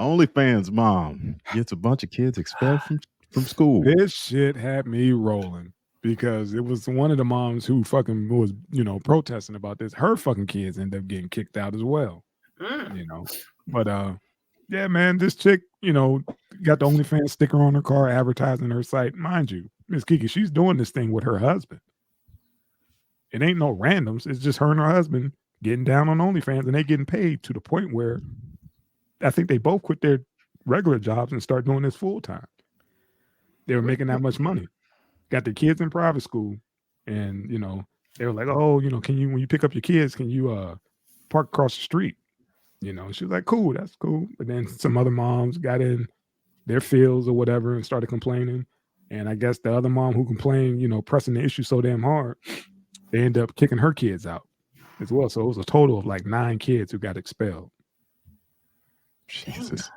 OnlyFans mom gets a bunch of kids expelled from school. This shit had me rolling because it was one of the moms who fucking was, protesting about this. Her fucking kids end up getting kicked out as well. But yeah, man, this chick, got the OnlyFans sticker on her car advertising her site. Mind you, Miss Kiki, she's doing this thing with her husband. It ain't no randoms. It's just her and her husband getting down on OnlyFans, and they getting paid to the point where I think they both quit their regular jobs and start doing this full time. They were making that much money. Got their kids in private school, and they were like, "Oh, can you, when you pick up your kids, can you park across the street?" She was like, "Cool, that's cool." But then some other moms got in their fields or whatever and started complaining. And I guess the other mom who complained, pressing the issue so damn hard, they end up kicking her kids out as well. So it was a total of like 9 kids who got expelled. Jesus.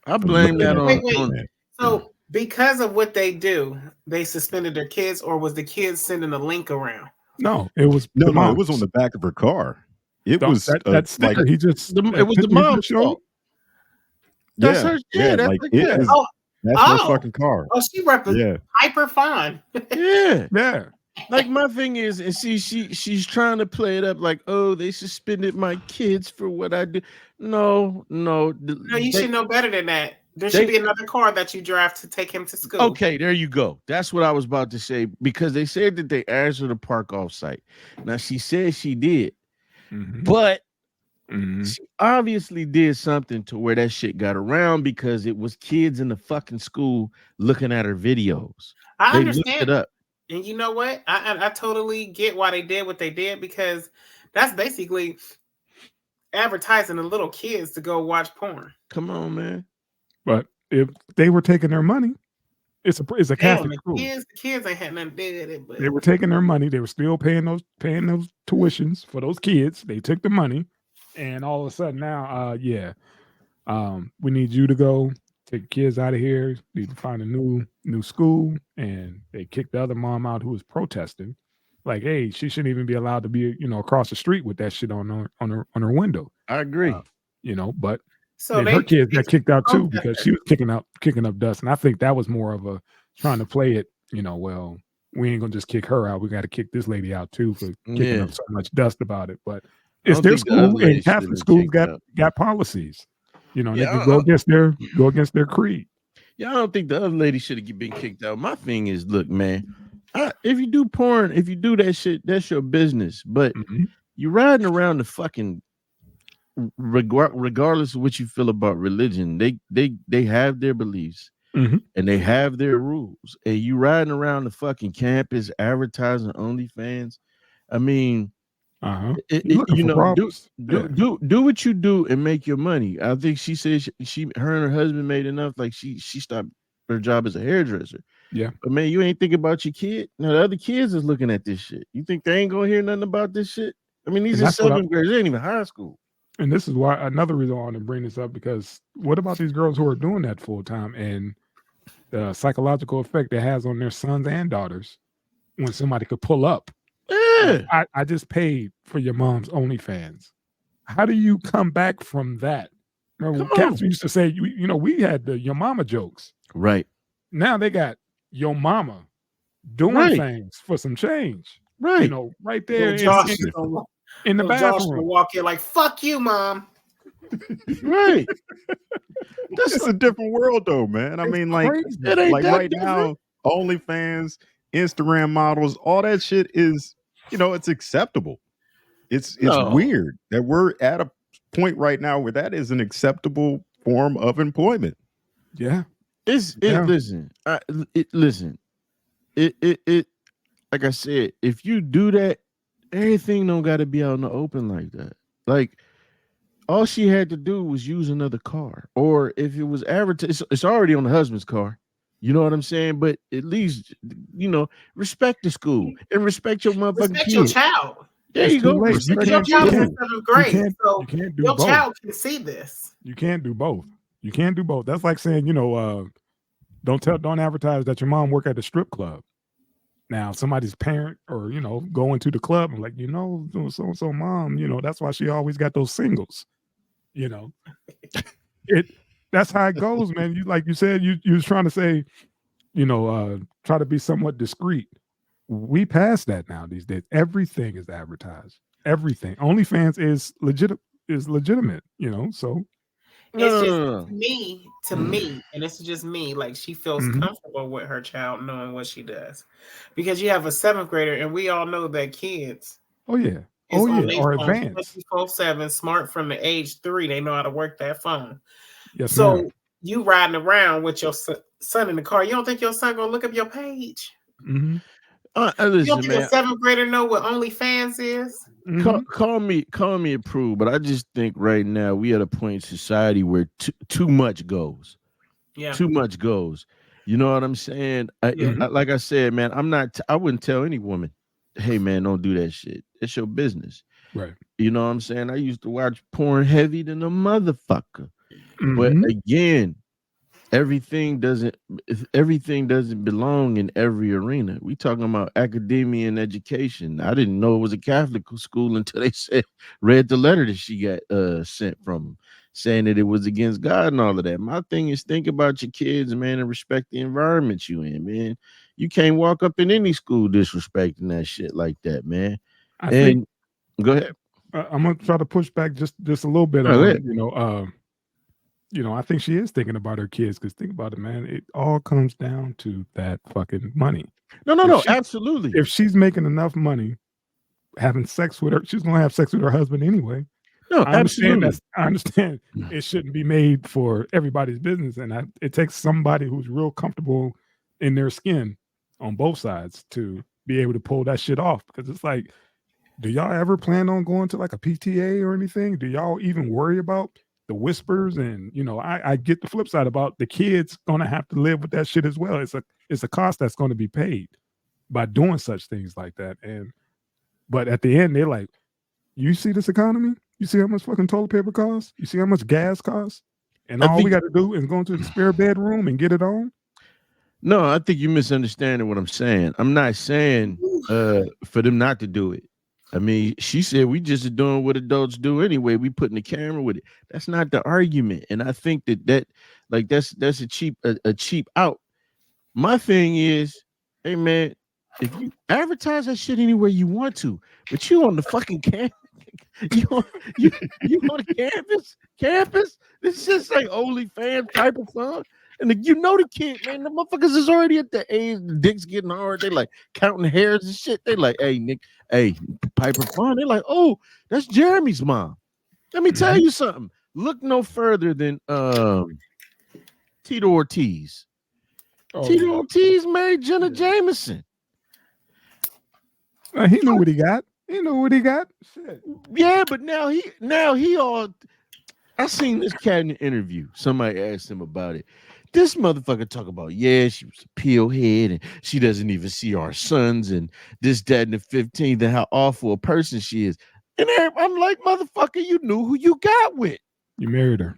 I blame that on. Wait. So because of what they do, they suspended their kids, or was the kids sending a link around? No, it was no, it was on the back of her car. It was that sticker. Like, it was the mom's fault. That's her. Yeah, that's like her it is. That's her fucking car. Oh, she represents hyper Fawn. Yeah. Like my thing is, and see, she's trying to play it up like, oh, they suspended my kids for what I do. No. You should know better than that. There should be another car that you drive to take him to school. Okay, there you go. That's what I was about to say, because they said that they asked her to park off site. Now she said she did, but she obviously did something to where that shit got around, because it was kids in the fucking school looking at her videos. I understand. Looked it up. And you know what? I totally get why they did what they did, because that's basically advertising to little kids to go watch porn. Come on, man. But if they were taking their money, it's a Catholic school. The kids ain't had nothing to do with it. But they were taking their money. They were still paying those tuitions for those kids. They took the money, and all of a sudden now, we need you to go take kids out of here. Need to find a new school, and they kicked the other mom out who was protesting. Like, hey, she shouldn't even be allowed to be, across the street with that shit on her window. I agree. But so her kids got kicked out too, because she was kicking up dust, and I think that was more of a trying to play it. Well, we ain't gonna just kick her out. We got to kick this lady out too for kicking up so much dust about it. But it's their school, and Catholic schools got policies. They can go against their creed. Yeah, I don't think the other lady should have been kicked out. My thing is, look, man, if you do porn, if you do that shit, that's your business. But you're riding around the fucking, regardless of what you feel about religion, they have their beliefs and they have their rules. And you riding around the fucking campus advertising OnlyFans. I mean, do what you do and make your money. I think she said her and her husband made enough. Like she stopped her job as a hairdresser. Yeah, but man, you ain't thinking about your kid. Now the other kids is looking at this shit. You think they ain't gonna hear nothing about this shit? I mean, these are 7th graders. They ain't even high school. And this is why another reason I want to bring this up, because what about these girls who are doing that full time and the psychological effect it has on their sons and daughters when somebody could pull up? Yeah, I just paid for your mom's OnlyFans. How do you come back from that? Cats used to say, we had the your mama jokes. Right. Now they got your mama doing things for some change. Right. Right there in the bathroom. Josh will walk in like, fuck you, mom. Right. That's a different world though, man. I mean, like right now, OnlyFans, Instagram models, all that shit is, it's acceptable. It's weird that we're at a point right now where that is an acceptable form of employment. Yeah. Listen, like I said, if you do that, everything don't got to be out in the open like that. Like, all she had to do was use another car, or if it was advertised, it's already on the husband's car. You know what I'm saying? But at least, respect the school and respect your motherfucking respect your child. There you go. Your child is in 7th grade, so your child can see this. You can't do both. That's like saying, don't advertise that your mom work at the strip club. Now, somebody's parent or, going to the club and like, so mom, that's why she always got those singles, That's how it goes, man. You like you said, you was trying to say, try to be somewhat discreet. We passed that now these days. Everything is advertised. Everything. OnlyFans is legitimate, so it's just to me, and it's just me. Like she feels Mhm. comfortable with her child knowing what she does, because you have a 7th grader, and we all know that kids. Oh yeah. Or advanced. 24/7, smart from the age 3. They know how to work that phone. Yes, so ma'am. you riding around with your son in the car. You don't think your son gonna look up your page? Mm-hmm. Listen, you don't think man, a 7th grader know what OnlyFans is? Mm-hmm. Call me approved, but I just think right now we at a point in society where too much goes. Yeah, too much goes. You know what I'm saying? Like I said, man, I wouldn't tell any woman, hey man, don't do that shit. It's your business. Right. You know what I'm saying? I used to watch porn heavy than a motherfucker. Mm-hmm. But again, everything doesn't belong in every arena. We talking about academia and education. I didn't know it was a Catholic school until they read the letter that she got sent from them, saying that it was against God and all of that. My thing is, think about your kids, man, and respect the environment you in, man. You can't walk up in any school disrespecting that shit like that, man. I think go ahead. I'm gonna try to push back just a little bit on I think she is thinking about her kids, because think about it, man. It all comes down to that fucking money. No, absolutely. If she's making enough money having sex with her, she's gonna have sex with her husband anyway. No, I understand absolutely. I understand it shouldn't be made for everybody's business, and it takes somebody who's real comfortable in their skin on both sides to be able to pull that shit off. Because it's like, do y'all ever plan on going to like a PTA or anything? Do y'all even worry about the whispers? And I get the flip side about the kids gonna have to live with that shit as well. It's a cost that's going to be paid by doing such things like that. But at the end, they're like, you see this economy? You see how much fucking toilet paper costs? You see how much gas costs? And all we got to do is go into the spare bedroom and get it on? No, I think you're misunderstanding what I'm saying. I'm not saying for them not to do it. I mean, she said we just are doing what adults do anyway. We putting the camera with it. That's not the argument. And I think that's a cheap out. My thing is, hey man, if you advertise that shit anywhere you want to, but you on the fucking campus, you on the campus, it's just like OnlyFans type of fun. And the kid, man, the motherfuckers is already at the age, the dick's getting hard. They like counting hairs and shit. They like, hey, Nick, hey, Piper Fawn. They're like, oh, that's Jeremy's mom. Let me tell you something. Look no further than Tito Ortiz. Tito Ortiz married Jenna Jameson. He knew what he got. Shit. Yeah, but now he all. I seen this cat in the interview. Somebody asked him about it. This motherfucker talk about, yeah, she was a peel head and she doesn't even see our sons and this, that, and the 15th and how awful a person she is. And I'm like, motherfucker, you knew who you got with. You married her.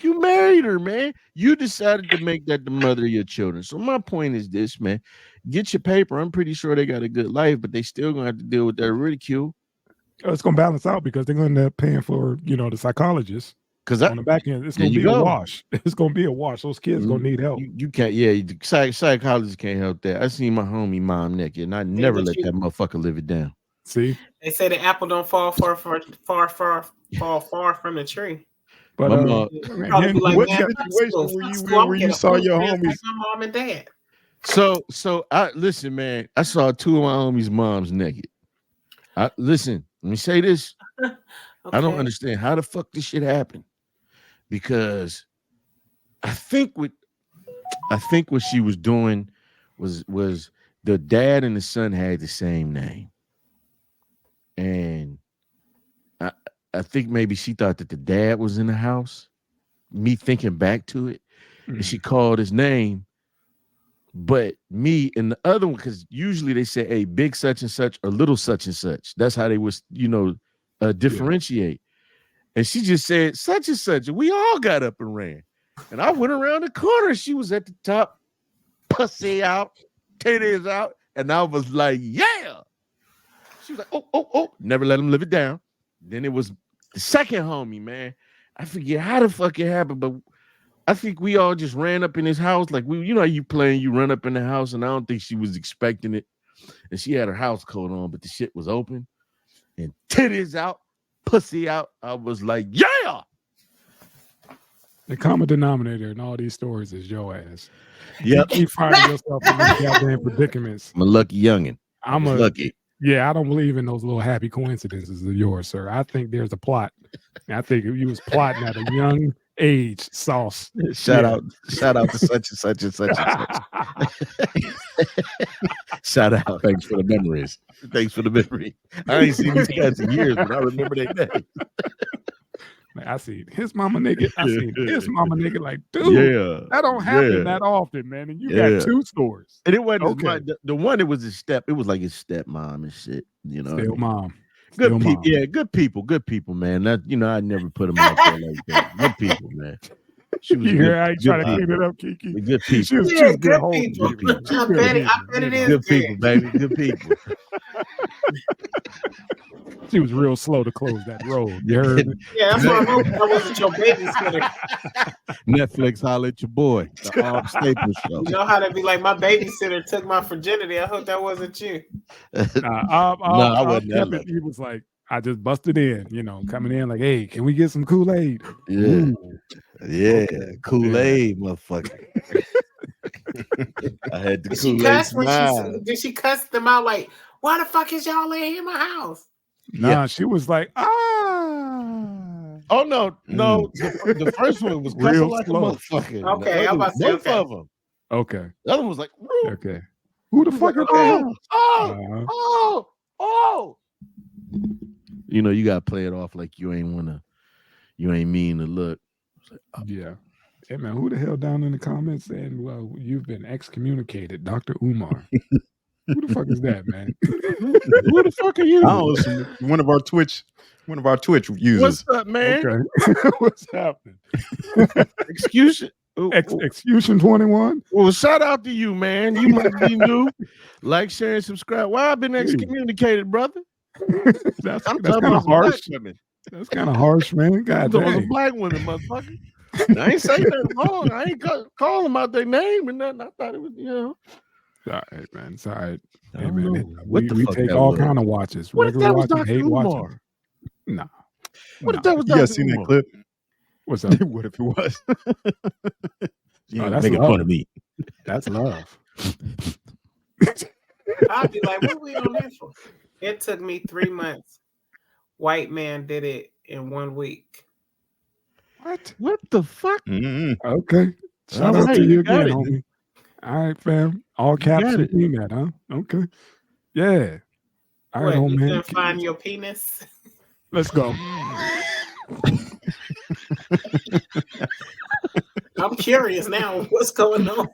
You married her, man. You decided to make that the mother of your children. So my point is this, man. Get your paper. I'm pretty sure they got a good life, but they still gonna have to deal with that ridicule. It's gonna balance out because they're gonna end up paying for the psychologist. Because on the back end, it's gonna be a wash. It's gonna be a wash. Those kids gonna need help. You can't. Yeah, psychologists can't help that. I seen my homie mom naked, and I never let that motherfucker live it down. See, they say the apple don't fall far from the tree. But what situation were you in where you saw your homies? Like my mom and dad. So I listen, man. I saw two of my homies' moms naked. Listen. Let me say this. Okay. I don't understand how the fuck this shit happened. Because I think what she was doing was the dad and the son had the same name, and I think maybe she thought that the dad was in the house. Me thinking back to it, and she called his name, but me and the other one, because usually they say, "Hey, big such and such" or "little such and such." That's how they was differentiate. And she just said such and such. And we all got up and ran. And I went around the corner. She was at the top, pussy out, titties out. And I was like, yeah. She was like, oh. Never let him live it down. Then it was the second homie, man. I forget how the fuck it happened, but I think we all just ran up in his house. Like you know, you playing, you run up in the house, and I don't think she was expecting it. And she had her house coat on, but the shit was open. And titties out, pussy out. I was like, yeah. The common denominator in all these stories is your ass. Yep. You keep finding yourself in these goddamn predicaments. I'm a lucky youngin. I'm lucky. Yeah, I don't believe in those little happy coincidences of yours, sir. I think there's a plot. I think you was plotting at a young age, sauce. Shout out to such and such and such and such. Shout out. Thanks for the memories. Thanks for the memory. I ain't seen these guys in years, but I remember their name. Like, I see his mama nigga. I see his mama nigga. Like, dude, that don't happen that often, man. And you got 2 stories. And it wasn't the one. It was his step. It was like his stepmom and shit. You know, still mom. Good people. Yeah, good people, man. That I never put them out there like that. Good people, man. She was how you trying to clean it up, Kiki? Good people. She was good people. I bet it is good people, baby. Good people. She was real slow to close that road. You heard me? Yeah, that's why I wasn't your babysitter. Netflix, holla at your boy. The Staples show. You know how to be like, my babysitter took my virginity. I hope that wasn't you. I wasn't that lucky. He was like, I just busted in, coming in like, hey, can we get some Kool-Aid? Yeah. Ooh. Yeah, Kool-Aid, motherfucker. I had the Kool-Aid. Did she cuss them out like, why the fuck is y'all laying in my house? Nah, she was like, Oh no. The first one was real like slow. A motherfucker. Okay, I'm about to say both of them. Okay. The other one was like, woo. Okay. Who the fuck is that? Oh. You gotta play it off like you ain't mean to look. Yeah. Hey man, who the hell down in the comments saying, well, you've been excommunicated, Dr. Umar? Who the fuck is that, man? Who the fuck are you? Oh, one of our Twitch users. What's up, man? Okay. What's happening? Execution 21. Well, shout out to you, man. You might be new. Like, share, and subscribe. Well, I've been excommunicated, brother. That's kind of harsh. That's kind of harsh, man. God damn. A black woman, motherfucker. I ain't saying nothing wrong. I ain't call them out their name and nothing. I thought it was, All right, man. It's all right. Hey, man. We take all kind of watches. What regular if that was watches, hate Umar? watches. Nah. What if that was You guys seen that clip? What's up? What if it was? That's making fun of me. That's love. I'd be like, what we on there for? It took me 3 months. White man did it in 1 week. What the fuck? Mm-hmm. Okay. Shout out to you again, homie. All right, fam. All caps and that, huh? Okay. Yeah. All right, you man. gonna find your penis? Let's go. I'm curious now. What's going on?